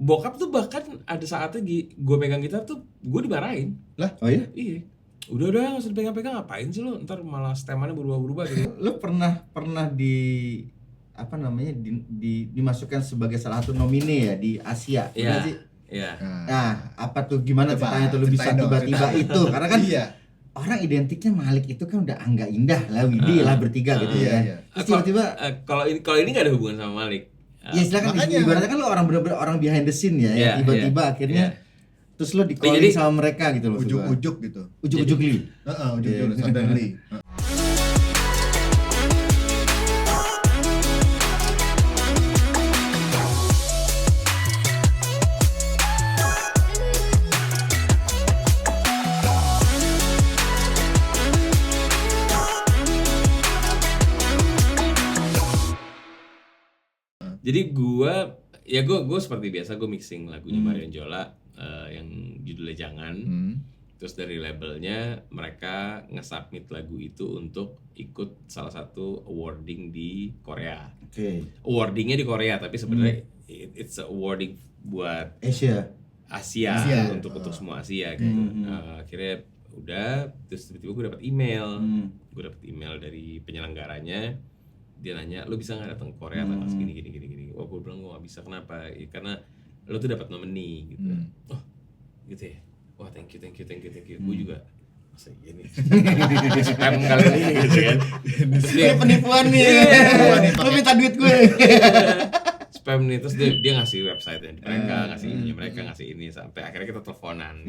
bokap tuh bahkan ada saatnya gue pegang gitar tuh gue dimarahin. Lah? Oh iya? Iya. Udah nggak usah dipegang-pegang, ngapain sih lo? Ntar malah stemannya berubah-berubah gitu. Lu pernah dimasukkan sebagai salah satu nomine ya di Asia, Iya. benar sih? Iya. Nah, apa tuh gimana Coba, ceritanya tuh lu bisa ceritain dong, tiba-tiba ceritain. itu? Karena kan Iya. orang identiknya Malik itu kan udah Angga Indah lah, Widi lah bertiga gitu Iya, ya. iya. Terus tiba-tiba Kalau ini nggak ada hubungan sama Malik. ya silakan makanya. ibaratnya kan lu orang bener-bener orang behind the scene ya, Iya, tiba-tiba iya, akhirnya iya. terus lu di-calling Jadi- sama mereka gitu loh. Ujuk-ujuk gitu. Ujuk-ujuk li. Ujuk-ujuk Iya. suddenly. Jadi gue seperti biasa gue mixing lagunya Marion Jola yang judulnya Jangan. Terus dari labelnya mereka nge-submit lagu itu untuk ikut salah satu awarding di Korea. Oke. Awardingnya di Korea tapi sebenarnya it's a awarding buat Asia. Asia. untuk semua Asia gitu. Akhirnya udah, terus tiba-tiba gue dapat email dari penyelenggaranya. Dia nanya, lo bisa nggak datang ke Korea tanggal segini gini. Wah, gue bilang gue nggak bisa, kenapa? Ya, karena lo tuh dapat nomini gitu. Oh gitu ya. Wah, thank you. Gue juga masa gini spam kali ini gitu kan. Terus Ini penipuan nih. Lu minta duit gue. spam nih, terus dia ngasih website mereka, ngasih ininya mereka, ngasih ini, sampai akhirnya kita teleponan.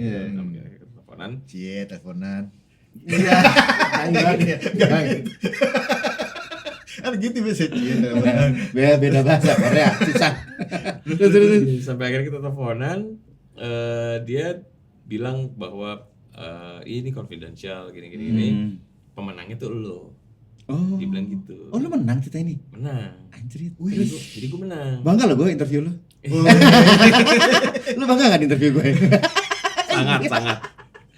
Cie, teleponan. Iya. Kan gitu biasa cie, teleponan. Beda bahasa Korea, susah. Sampai akhirnya kita teleponan, dia bilang bahwa ini confidential gini. Pemenangnya tuh lo. Oh. Dia bilang gitu. Oh, lu menang kita ini. Menang. Anjir. Jadi gue menang. Bangga loh gue interview lu. Lu bangga gak di interview gue? Sangat.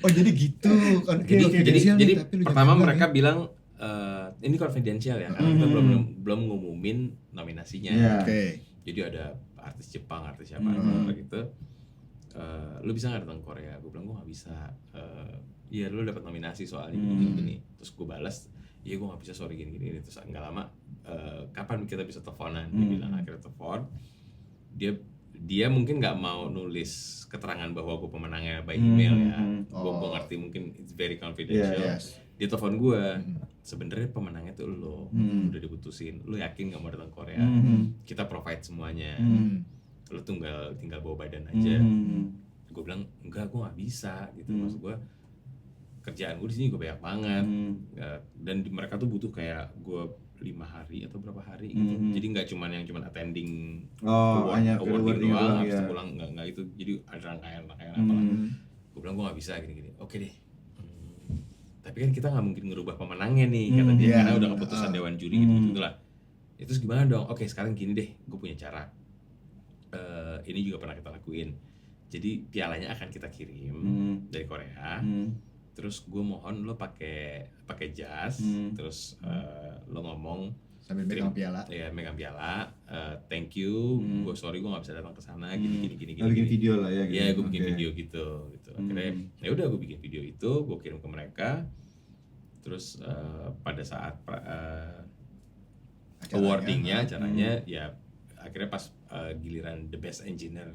Oh jadi gitu kan. Jadi pertama mereka bilang ini confidential ya, karena kita belum ngumumin nominasinya. Iya. Oke. Jadi ada artis Jepang, artis siapa gitu. Lu bisa nggak datang ke Korea? Gue bilang gue nggak bisa. Iya, lu dapat nominasi soalnya gini. Terus gue balas, iya gue nggak bisa, sorry gini. Terus nggak lama, kapan kita bisa teleponan? Dia bilang akhirnya telepon. Dia mungkin nggak mau nulis keterangan bahwa gue pemenangnya by email ya. Gue ngerti mungkin it's very confidential. Yeah, yes. Dia telepon gue, sebenarnya pemenangnya tuh lo, udah diputusin. Lo yakin nggak mau datang ke Korea? Kita provide semuanya. Lo tinggal bawa badan aja. Gue bilang enggak, gue nggak bisa gitu. Maksud gue kerjaan gue di sini gue banyak banget. Dan mereka tuh butuh kayak gue 5 hari atau berapa hari gitu. Jadi nggak cuman attending awarding doang, habis itu pulang, nggak itu. Jadi ada rangkaian apalah. Gue bilang gue nggak bisa gini. Oke deh. Tapi kan kita nggak mungkin ngerubah pemenangnya nih, kata dia, karena udah keputusan dewan juri gitu lah. Terus gimana dong? Oke, sekarang gini deh, gue punya cara. Ini juga pernah kita lakuin. Jadi pialanya akan kita kirim dari Korea. Terus gue mohon lo pakai jas, terus lo ngomong sambil megang piala. Iya, megang piala. Thank you. Gue sorry gue nggak bisa datang ke sana. Gini. Bikin video lah ya. Iya, gue bikin video gitu. Akhirnya ya udah gue bikin video itu, gue kirim ke mereka. Terus pada saat awardingnya, acaranya ya akhirnya pas giliran the best engineer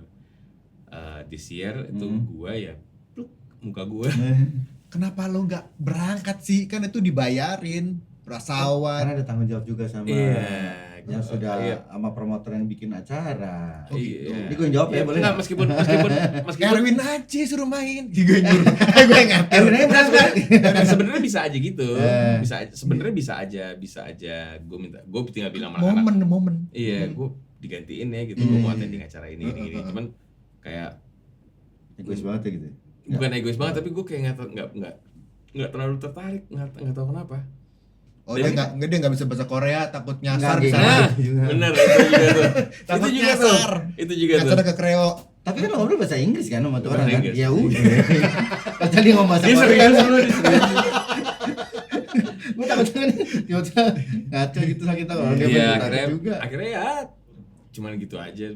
this year itu gue ya pluk, muka gue. Kenapa lo nggak berangkat sih? Kan itu dibayarin prasawan. Karena ada tanggung jawab juga sama yang sudah sama promotor yang bikin acara. Oh gitu. Ini gue jawab ya, boleh? Enggak, meskipun Erwin aja suruh main. Gue nyuruh. Gue ngerti. Erwin aja berangkat. sebenarnya bisa aja gitu. Sebenarnya bisa aja gue tinggal bilang sama anak-anak. Momen. Iya, gue digantiin ya gitu. Gue mau attending acara ini gini. Cuman kayak egois banget ya gitu. Bukan egois banget, tapi gue kayak nggak terlalu tertarik, nggak tahu kenapa. Oh, dia nggak bisa bahasa Korea, takut nyasar. Bener, itu juga tuh. Takut nyasar. Itu juga tuh. Nyasar ke kreo. Tapi kan ngobrol bahasa Inggris kan sama tuh Bahasa orang kan? Inggris. Ya udah. Tadi ngomong bahasa Dia Korea. serius. Gue takutnya nih, tiba-tiba ngaco gitu sakit tau. Iya, akhirnya ya cuman gitu aja.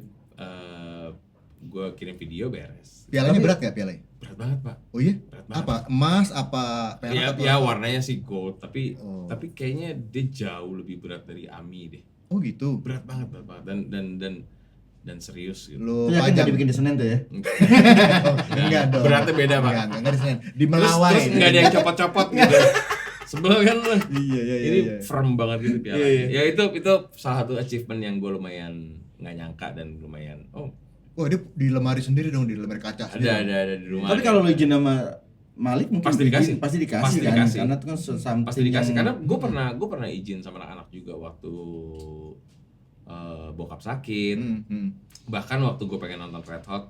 gue kirim video beres. Pialanya berat nggak pialanya? Berat banget pak. Oh iya? Berat banget. Apa? Emas? Apa perak? Ya, atau ya apa? warnanya sih gold, tapi Oh. kayaknya dia jauh lebih berat dari Ami deh. Oh gitu. Berat banget dan serius gitu. Lu Itu yakin pajang. nggak dibikin di Senen tuh ya? Oh, enggak dong. Beratnya beda, Pak. Enggak di Senen. Di Terus Melawai. nggak ada yang copot-copot gitu. Sebel kan lu. Iya, iya, Ini iya. firm banget gitu piala. Iya, iya. Ya itu salah satu achievement yang gue lumayan nggak nyangka dan lumayan Oh, dia di lemari sendiri dong, di lemari kaca sendiri. ada di rumah. Tapi kalau lo izin sama Malik mungkin Pasti dikasih. pasti dikasih Pasti kan? dikasih. Karena itu kan something pasti dikasih yang- karena gue pernah izin sama anak-anak juga waktu bokap sakit. Bahkan waktu gue pengen nonton Red Hot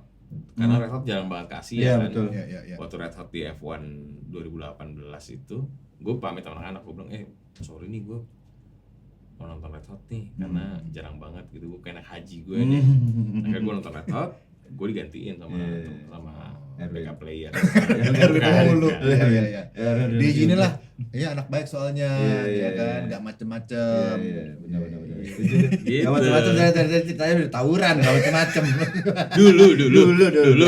karena Red Hot jarang banget kasih Iya, ya kan. betul. Iya, iya, iya. Waktu Red Hot di F1 2018 itu gue pamit sama anak-anak, gue bilang sorry nih gue mau nonton Red Hot nih karena jarang banget gitu, gue kayak anak haji gue nih. Akhirnya gue nonton Red Hot, gue digantiin sama backup player. Dulu. Iya, iya, iya. Ya, udah, Diizinin udah. lah. Iya, anak baik soalnya, Iya, ya iya, kan, iya. enggak macem-macem. Iya, benar. Gitu. Gak macam-macam dari ceritanya udah tawuran, gak macam-macam. Dulu.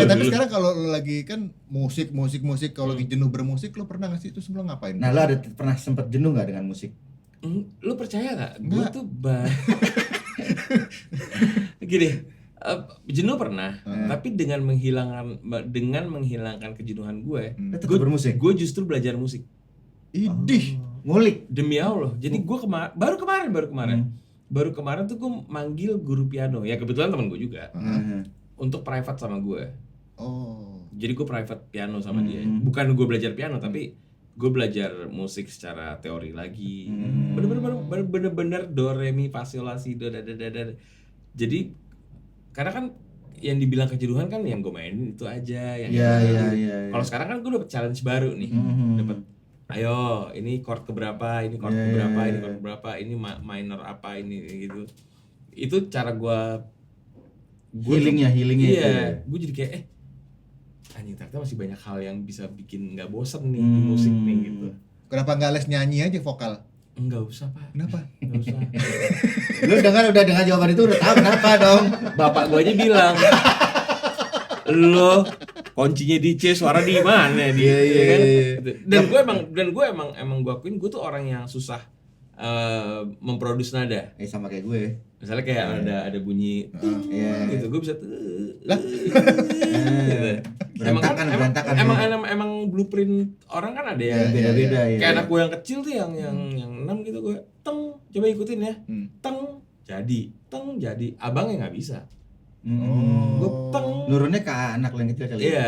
Tapi sekarang kalau lu lagi kan musik, kalau lagi jenuh bermusik, lu pernah nggak sih itu sebelum ngapain? Nah, lo ada pernah sempat jenuh nggak dengan musik? Lu percaya gak? Gue Enggak. tuh gini, jenuh pernah, tapi dengan menghilangkan kejenuhan gue, Lo tetap bermusik. gue justru belajar musik. Idih. Ngulik. Demi Allah. Jadi gue baru kemarin tuh gue manggil guru piano. Ya kebetulan teman gue juga untuk private sama gue. Oh. Jadi gue private piano sama dia. Bukan gue belajar piano, tapi gue belajar musik secara teori lagi. Bener-bener do re mi fa sol la si do da. Jadi karena kan yang dibilang kejenuhan kan yang gue mainin itu aja yang Iya. Kalau sekarang kan gue dapet challenge baru nih. Dapet ayo ini chord keberapa, ini chord Iya, keberapa, iya, ini iya. chord keberapa, ini minor apa, ini gitu. Itu cara gue Healingnya iya, itu ya. gue jadi kayak anjing ternyata masih banyak hal yang bisa bikin nggak bosen nih di musik nih gitu. Kenapa nggak les nyanyi aja vokal? Enggak usah pak. Kenapa? Nggak usah. Lu udah dengar jawaban itu udah tahu kenapa dong. Bapak gue aja bilang lo kuncinya di C, suara di mana dia, Iya, ya kan? iya. Gitu. Dan gue emang gue akuin gue tuh orang yang susah memproduksi nada. Sama kayak gue. Misalnya kayak ada bunyi Iya. gitu, gue bisa Lah. gitu. Berantakan. Emang blueprint orang kan ada yang Beda-beda ya. kayak anak gue yang kecil tuh yang 6 gitu, gue teng coba ikutin ya, teng jadi abangnya nggak bisa. Gue teng Nurunnya ke anak lo yang kecil kali. iya.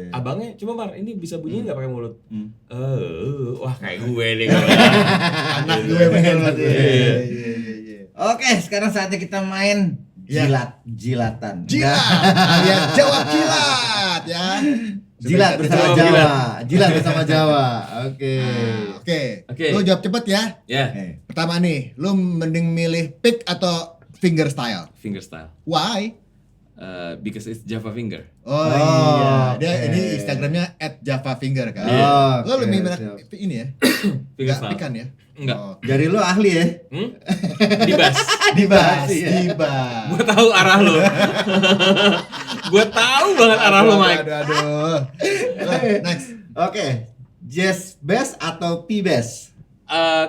Abangnya coba Mar ini bisa bunyi nggak pakai mulut. Wah kayak gue deh. Anak gue bener banget. Iya. Iya. Oke, sekarang saatnya kita main jilatan. Jilat, alias jawab jilat ya. Jilat bersama Jawab Jawa. jilat. Jilat bersama Jawa. Oke. Oke. Lu jawab cepet ya. Ya, Pertama nih, lu mending milih pick atau finger style? finger style. Why? Because it's Java finger. Oh, iya, dia oke. ini Instagramnya @javafinger kan. Iya. Lo Oke, lebih banyak siap. ini ya? Finger Nggak style. pikan ya? Enggak. Oh. Jari lo ahli ya? Dibas. Dibas, Iya. dibas. Gue tahu arah lo. Gue tahu banget arah lo, Mike. Aduh. Next. Oke. Jazz bass atau P bass?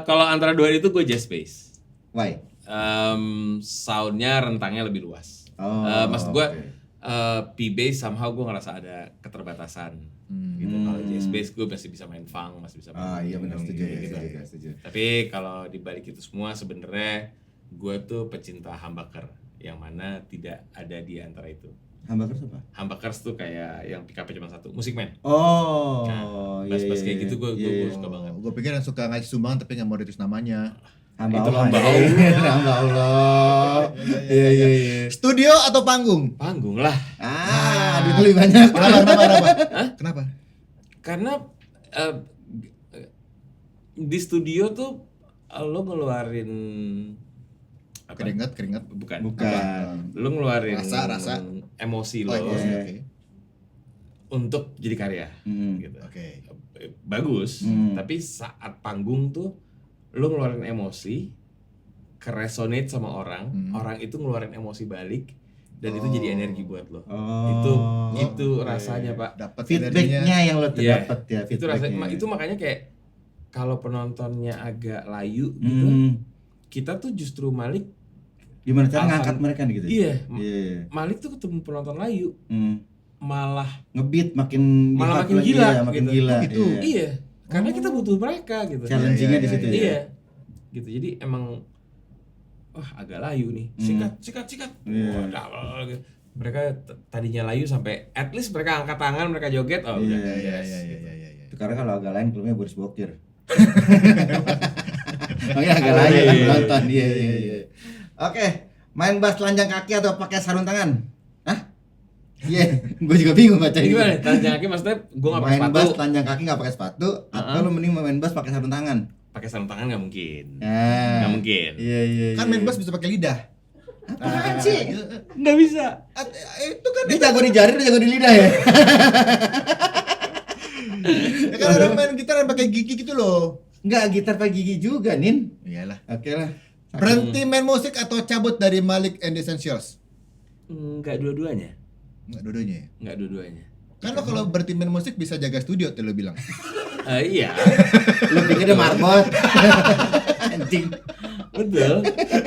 Kalau antara dua itu gue jazz bass. Why? Soundnya rentangnya lebih luas. Maksud gue P bass somehow gue ngerasa ada keterbatasan. Gitu. Kalau jazz bass gue masih bisa main funk, masih bisa main. Iya benar setuju. gitu. Setuju. Tapi kalau dibalik itu semua sebenarnya gue tuh pecinta humbucker yang mana tidak ada di antara itu. Humbuckers apa? Humbuckers tuh kayak yang pick up-nya cuma satu, Musikman. Oh, Nah, bass-bass kayak gitu gue suka banget. Gue pikir yang suka ngasih sumbangan tapi nggak mau ditulis namanya. Hamba Itu Allah. hamba Allah. Hamba Allah. Iya. Studio atau panggung? Panggung lah. Duit lebih banyak. Kenapa? Karena di studio tuh lo ngeluarin apa? Keringat. Bukan. Bukan. Lo ngeluarin Rasa. emosi Oh, lo emosi, iya. oke. untuk jadi karya. Hmm. Gitu. Oke. Bagus, Hmm. tapi saat panggung tuh lo ngeluarin emosi, keresonate sama orang, orang itu ngeluarin emosi balik, dan itu jadi energi buat lo. Oh. Itu rasanya Pak. Dapat Feedbacknya yang lo Iya. dapat ya. Itu rasanya feedbacknya. itu makanya kayak kalau penontonnya agak layu gitu, kita tuh justru Malik Gimana cara Alasan- ngangkat mereka gitu? iya, Iya. Malik tuh ketemu penonton layu malah Ngebeat makin Malah di-hype makin lagi, gila ya, makin gitu. gila. Gitu. Iya. iya, karena kita butuh mereka gitu. Challenging-nya di situ ya. Iya. Gitu. Jadi emang wah agak layu nih. Sikat. Iya. Wah, double gitu. Mereka tadinya layu sampai at least mereka angkat tangan, mereka joget. Oh, udah. Iya. Itu karena kalau agak lain klubnya Boris Bokir. Makanya agak lain kan Iya. penonton. Iya. Oke, main bass telanjang kaki atau pakai sarung tangan? Hah? Iya, gue juga bingung baca Ini gimana? Telanjang kaki maksudnya gue nggak pakai main sepatu. bass telanjang kaki nggak pakai sepatu, atau lo mending main bass pakai sarung tangan? Pakai sarung tangan nggak mungkin. Nah, Nggak mungkin. Iya. Kan main bass bisa pakai lidah. Apaan sih? Nggak bisa. Itu kan Dia jago di jari, dia jago di lidah ya? ya kan orang main gitar yang pakai gigi gitu loh. Enggak, gitar pakai gigi juga, Nin. Iyalah. Oke lah. Berhenti main musik atau cabut dari Malik and the Essentials? Nggak dua-duanya. Enggak dua-duanya ya? Nggak dua-duanya. Kan lo kalau berhenti main musik bisa jaga studio tuh lo bilang. Iya. Lu pikir dia marbot. Anjing. Betul.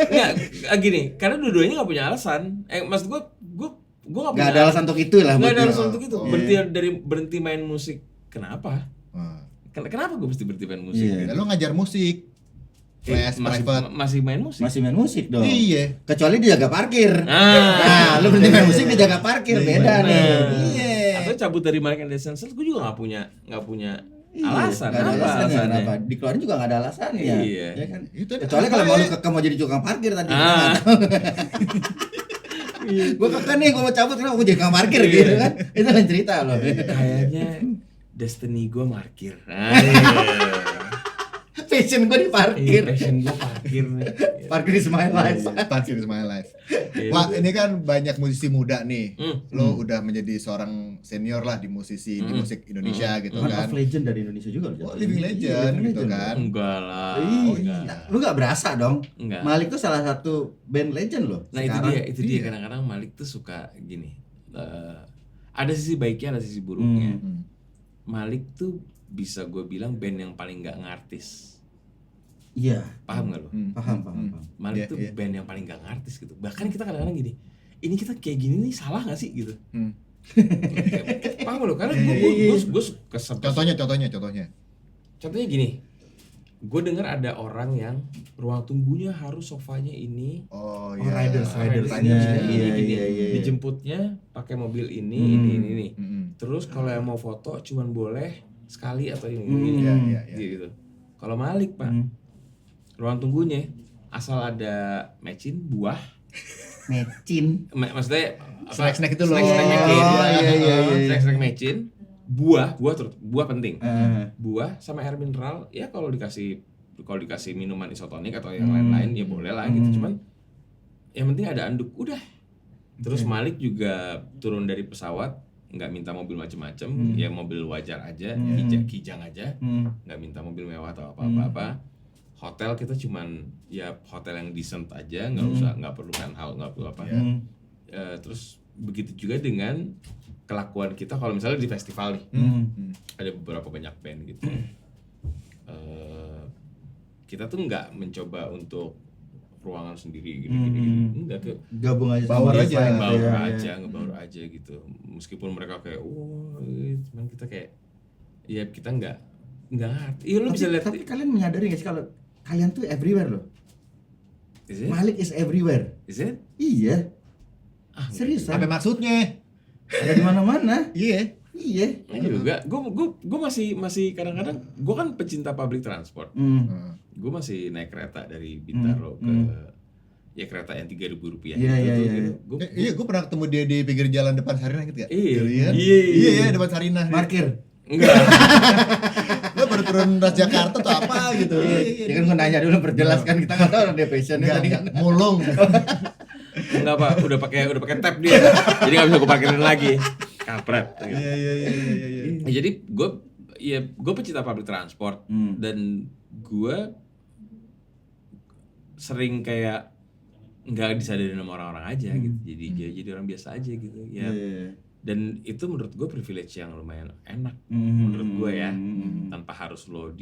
Nggak, gini, karena dua-duanya nggak punya alasan. Maksud gue nggak punya Enggak ada alasan untuk itu lah. Nggak ada buat alasan dia. untuk itu. Oh. Berhenti main musik. Kenapa? Wah. Kenapa gue mesti berhenti main musik? Iya. Ya, lo ngajar musik. Class, private. Masih main musik. Masih main musik dong. Iya. Kecuali dia jaga parkir. Ah. Nah, lu berhenti main musik dia jaga parkir, beda nih. Iya. Atau cabut dari Malik and the Essentials, gue juga nggak punya Iya, alasan. nggak ada Apa alasannya, alasannya? kenapa? Dikeluarin juga nggak ada alasannya. Iya. Ya kan? Itu Kecuali kalau mau lu kekeh mau jadi tukang parkir tadi. Ah. Gue kekeh nih, gue mau cabut kenapa gue jadi tukang parkir Iya. gitu kan? Itu lain cerita loh. Kayaknya destiny gue markir. Nah, iya. Passion gue di Iya, parkir. passion gue parkir nih. Parkir is my life. Parkir is my life. Iya. Wah, ini kan banyak musisi muda nih. Hmm. Lo udah menjadi seorang senior lah di musisi di musik Indonesia gitu One kan. of legend dari Indonesia juga loh. Oh, living legend Iya, gitu legend. kan. Enggak lah. Iya. Enggak. Lu gak berasa dong? Enggak. Malik tuh salah satu band legend loh. Nah sekarang. itu dia Iya. kadang-kadang Malik tuh suka gini. Ada sisi baiknya, ada sisi buruknya. Malik tuh bisa gue bilang band yang paling nggak ngartis. Iya. Paham nggak lo? Paham. Malik Iya, tuh iya. band yang paling nggak ngartis gitu. Bahkan kita kadang-kadang gini, ini kita kayak gini nih salah nggak sih gitu? Hmm. Paham lo? Karena Iya, gue kesel. Contohnya gini, gue dengar ada orang yang ruang tunggunya harus sofanya ini. Oh riders. Ridersnya Iya, gini. iya. Dijemputnya pakai mobil ini. Mm-mm. Terus kalau yang mau foto cuman boleh sekali atau ini. Iya. Gitu. Kalau Malik Pak, ruang tunggunya asal ada mecin buah, Mecin. maksudnya Snack-snack itu loh. snack mecin, Oh, iya. snack mecin, buah terus buah penting, Eh. buah sama air mineral ya kalau dikasih minuman isotonik atau yang lain-lain ya boleh lah gitu, cuman yang penting ada anduk udah. Terus Malik juga turun dari pesawat nggak minta mobil macem-macem, ya mobil wajar aja, kijang aja, nggak minta mobil mewah atau apa-apa. Hotel kita cuman ya hotel yang decent aja, nggak perlu penthouse, nggak perlu apa. Terus begitu juga dengan kelakuan kita kalau misalnya di festival nih, ada beberapa banyak band gitu. Kita tuh nggak mencoba untuk ruangan sendiri gini, enggak ke Gabung aja Baur sama aja. Define, ngebaur iya, aja, iya. ngebaur aja gitu. Meskipun mereka kayak, cuman kita kayak, ya kita nggak ngerti. Iya lu bisa lihat. Tapi kalian menyadari gak sih kalau kalian tuh everywhere loh. Is it? Malik is everywhere. Is it? Iya. Ah, Serius. Apa maksudnya? Ada di mana-mana. Iya. Iya. juga. Gue masih kadang-kadang. Gue kan pecinta public transport. Gue masih naik kereta dari Bintaro ke ya kereta yang Rp3.000 Iya, iya, iya. gitu. Iya, gue pernah ketemu dia di pinggir jalan depan Sarinah gitu ya. Iya. Iya, depan Sarinah. Parkir. Enggak. Lo baru turun Transjakarta atau apa gitu. Ya kan gue nanya dulu perjelaskan, kita nggak tahu dia passionnya tadi kan. Mulung. Enggak Pak, udah pakai tab dia. Jadi enggak bisa gue parkirin lagi. Kampret. Iya. Jadi gue pecinta public transport dan gue sering kayak nggak disadarin sama orang-orang aja gitu. Jadi orang biasa aja gitu ya. Dan itu menurut gue privilege yang lumayan enak menurut gue ya, tanpa harus lo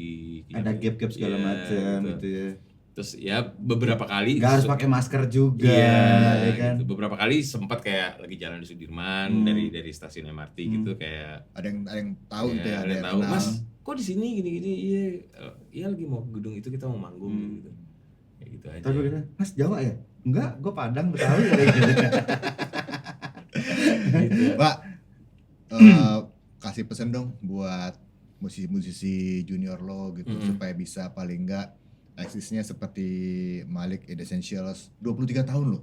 ada gap-gap segala macam gitu ya. Terus ya beberapa kali nggak harus pakai masker juga, ya kan? gitu. Beberapa kali sempat kayak lagi jalan di Sudirman dari stasiun MRT gitu, kayak ada yang tahu gitu ya, ada yang tahu, Mas kok di sini gini-gini. Iya lagi mau ke gedung itu, kita mau manggung gitu. Kayak gitu aja. Tapi kita, Mas Jawa ya? Enggak, gue Padang, Betawi kayak gitu. Pak, kasih pesan dong buat musisi-musisi junior lo gitu, supaya bisa paling enggak eksisnya seperti Malik The Essentials 23 tahun lo.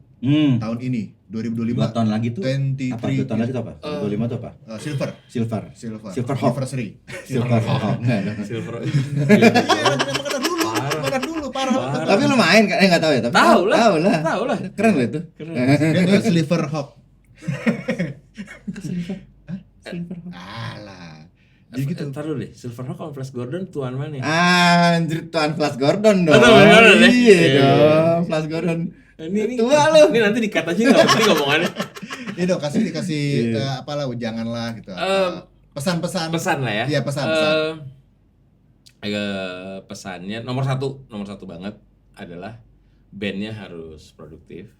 Tahun ini 2025. 2 tahun lagi tuh 23 apa? 2 tahun lagi tuh apa? 25 tuh apa? Silver Hawk. Anniversary. Silver Hawk. Silver. Makan dulu parah. Tapi lu main kan? Enggak tahu ya, tapi Tahu lah. Keren lo itu. Dia tuh Silver Hawk. Silver Hawk. Alah. Jadi gitu. Taruh deh, Silver Hawk sama Flash Gordon tuan mana? Anjir, tuan Flash Gordon dong. Flash Gordon deh. Iya dong, Flash Gordon. Ini tua lu. Ini nanti dikat aja enggak penting ngomongannya. Ini dong kasih apalah jangan lah gitu. Pesan-pesan. Pesan lah ya. Iya, pesan. Pesannya nomor satu banget adalah bandnya harus produktif.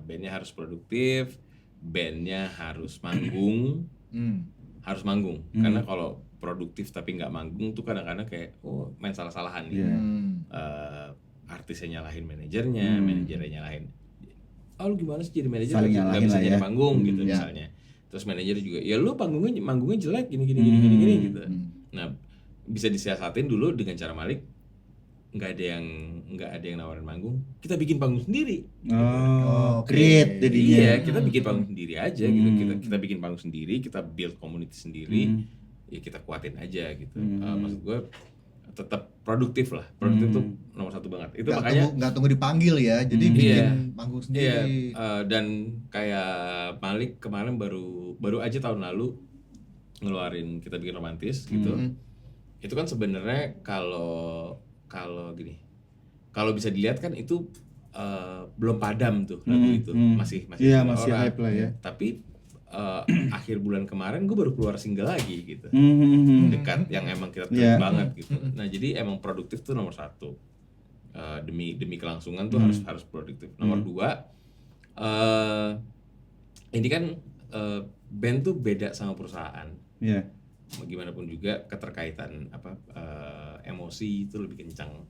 Bandnya harus produktif, bandnya harus manggung. Harus manggung. Karena kalau produktif tapi nggak manggung tuh kadang-kadang kayak main salah-salahan nih. Artisnya nyalahin manajernya, manajernya nyalahin. Lu gimana sih jadi manajer nggak bisa jadi panggung gitu misalnya. Terus manajer juga, ya lu manggungnya jelek gini gitu. Nah, bisa disiasatin dulu dengan cara Malik, nggak ada yang nawarin manggung, kita bikin panggung sendiri. Create jadinya. Iya, kita bikin panggung sendiri aja gitu. Kita bikin panggung sendiri, kita build community sendiri. Ya kita kuatin aja gitu. Maksud gue tetap produktif lah. Produktif tuh nomor satu banget. Itu makanya nggak tunggu dipanggil ya. Jadi bikin panggung sendiri. Iya, dan kayak Malik kemarin baru aja tahun lalu ngeluarin Kita Bikin Romantis gitu. Itu kan sebenarnya kalau gini, kalau bisa dilihat kan itu belum padam tuh lagu itu, masih hype lah ya. Tapi akhir bulan kemarin gue baru keluar single lagi gitu, Dekat, yang emang kita tulis banget gitu. Nah jadi emang produktif tuh nomor satu, demi kelangsungan tuh harus produktif. Nomor dua, ini kan band tuh beda sama perusahaan. Gimana pun juga keterkaitan emosi itu lebih kencang,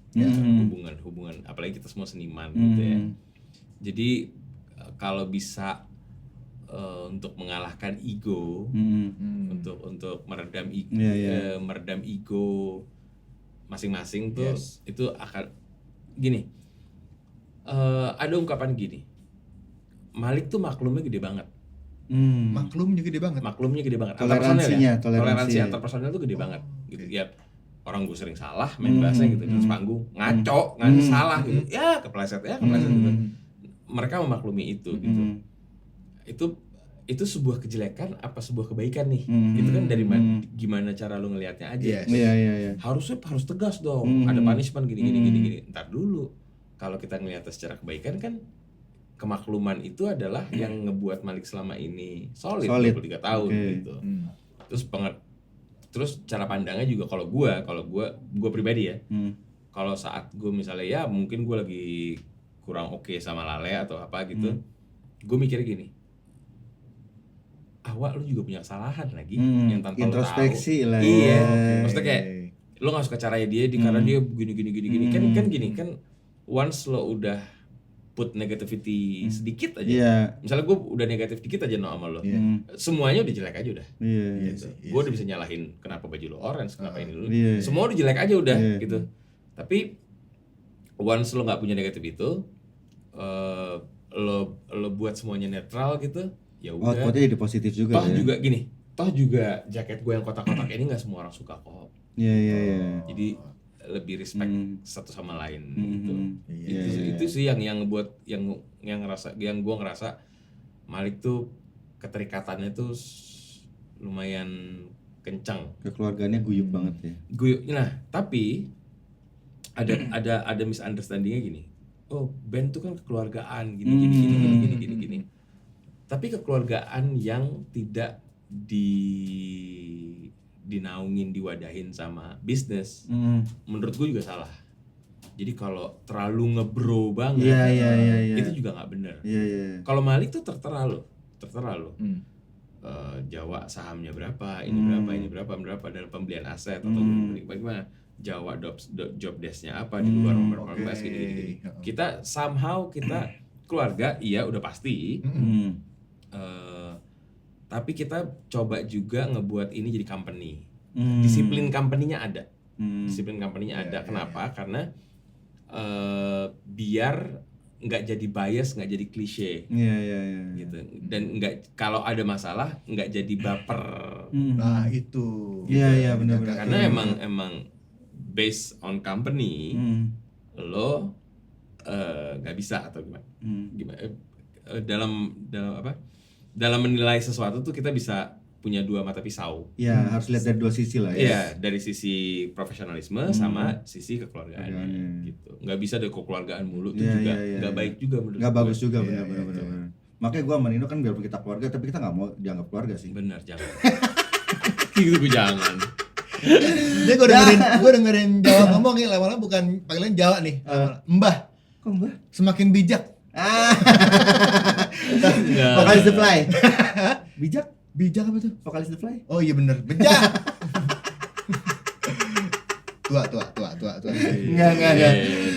hubungan apalagi kita semua seniman gitu ya. Jadi kalau bisa untuk mengalahkan ego, untuk meredam ego masing-masing tuh, itu akan gini. Ada ungkapan gini, Malik tuh maklumnya gede banget. Maklumnya gede banget. Toleransi antar personel tuh gede banget gitu. Ya orang gue sering salah main bahasa gitu di panggung, ngaco salah gitu. Ya kepleset gitu. Mereka memaklumi itu gitu. Itu sebuah kejelekan apa sebuah kebaikan nih? Itu kan dari gimana cara lu ngelihatnya aja. Iya. Harus tegas dong. Ada punishment gini. Ntar dulu. Kalau kita ngelihatnya secara kebaikan kan, kemakluman itu adalah yang ngebuat Malik selama ini solid 23 tahun gitu. Terus cara pandangnya juga kalau gue pribadi ya. Kalau saat gue misalnya ya mungkin gue lagi kurang oke sama Lale atau apa gitu, gue mikirnya gini, awak lu juga punya kesalahan lagi yang tanpa introspeksi lo tahu. Lah iya. Maksudnya kayak lo nggak suka caranya dia karena dia gini kan once lo udah put negativity sedikit aja. Misalnya gue udah negatif dikit aja sama lo, semuanya udah jelek aja udah. Gitu. Gue udah bisa nyalahin kenapa baju lo orange, kenapa ini lo, semua udah jelek aja udah gitu. Tapi once lo nggak punya negatif itu, lo buat semuanya netral gitu, ya udah. Outputnya jadi positif juga. Toh juga jaket gue yang kotak-kotak ini nggak semua orang suka kok. Iya. Jadi lebih respect satu sama lain gitu. Itu sih yang ngebuat yang gue ngerasa Malik tuh keterikatannya tuh lumayan kencang. Kekeluarganya guyup banget ya. Nah, tapi ada misunderstandingnya gini. oh band tuh kan kekeluargaan gini. Tapi kekeluargaan yang tidak dinaungin, diwadahin sama bisnis, menurut gue juga salah. Jadi kalau terlalu ngebro banget, itu juga nggak bener. Kalau Malik tuh tertera lo. Jawa sahamnya berapa, ini berapa dalam pembelian aset atau bagaimana. Jawa job desk-nya apa di luar Marketplace gini. Kita keluarga iya udah pasti. Tapi kita coba juga ngebuat ini jadi company. Disiplin company-nya ada. Kenapa? Karena biar nggak jadi bias, nggak jadi klise. Gitu. Dan nggak, kalau ada masalah nggak jadi baper. Nah itu. Iya benar. Karena emang based on company, lo nggak bisa atau gimana? Dalam menilai sesuatu tuh kita bisa punya dua mata pisau. Iya, harus lihat dari dua sisi lah ya. Iya, dari sisi profesionalisme sama sisi kekeluargaan gitu. Nggak bisa dari kekeluargaan mulu tuh juga nggak baik juga menurut gue. Nggak bagus juga benar. Makanya gue sama Nino kan biarpun kita keluarga tapi kita nggak mau dianggap keluarga sih. Benar, jangan. Gitu gue jangan. Jadi gue dengerin Jawa ngomong nih, lama-lama bukan panggilan Jawa nih. Mbah. Kok Mbah? Semakin bijak. Vokalis The Fly. Bijak apa tuh? Vokalis The Fly. Oh iya bener, bijak. tua. Enggak.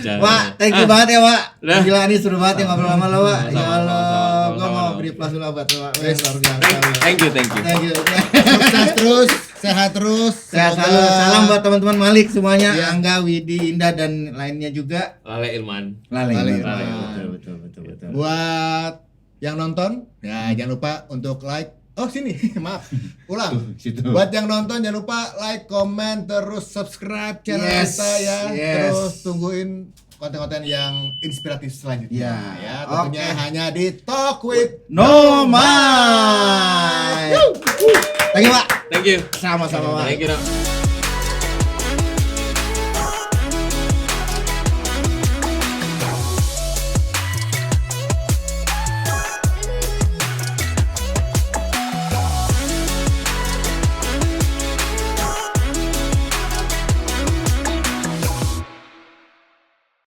Jangan. Wak, thank you banget ya, Wak. Lah. Gila nih seru banget ya ngobrol sama lo, Wak. Ya Sama-sama, Allah, sama-sama, gua mau sama-sama. beri plus dulu buat Wak. Luar biasa. Thank you. Thank you. Sukses terus, sehat terus. Sehat Semoga- selalu. Salam buat teman-teman Malik semuanya, Iya. Angga, Widi, Indah dan lainnya juga. Lale Ilman. Lale. Lale. Betul. Buat yang nonton, ya jangan lupa untuk like. Oh sini, maaf, ulang. Situ. Buat yang nonton jangan lupa like, comment, terus subscribe channel Yes, kita ya. yes. Terus tungguin konten-konten yang inspiratif selanjutnya. Ya, Tentunya oke. hanya di Talk with No Mind. Thank you, Wak. Thank you. Sama-sama, Wak. Thank you. Nak.